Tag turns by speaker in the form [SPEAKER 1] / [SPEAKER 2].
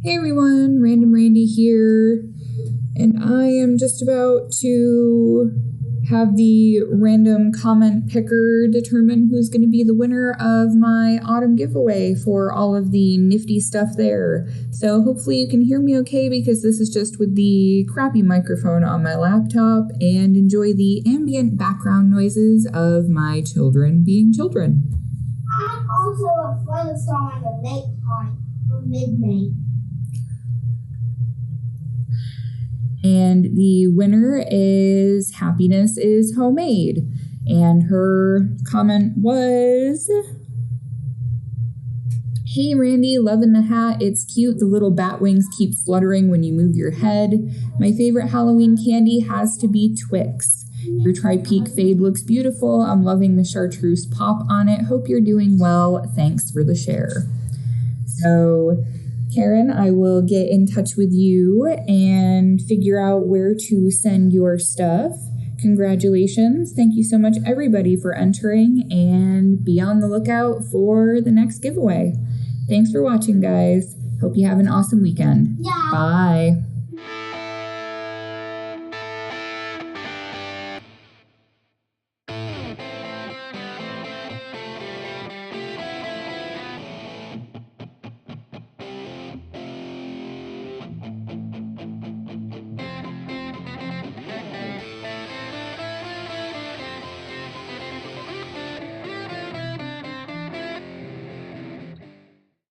[SPEAKER 1] Hey everyone, Random Randy here, and I am just about to have the random comment picker determine who's going to be the winner of my autumn giveaway for all of the nifty stuff there. So hopefully you can hear me okay because this is just with the crappy microphone on my laptop, and enjoy the ambient background noises of my children being children.
[SPEAKER 2] I'm also a fun song at the nighttime for midnight.
[SPEAKER 1] And the winner is Happiness is Homemade. And her comment was, "Hey Randy, loving the hat. It's cute. The little bat wings keep fluttering when you move your head. My favorite Halloween candy has to be Twix. Your tri-peak fade looks beautiful. I'm loving the chartreuse pop on it. Hope you're doing well. Thanks for the share." So Karen, I will get in touch with you and figure out where to send your stuff. Congratulations. Thank you so much, everybody, for entering, and be on the lookout for the next giveaway. Thanks for watching, guys. Hope you have an awesome weekend.
[SPEAKER 2] Yeah.
[SPEAKER 1] Bye.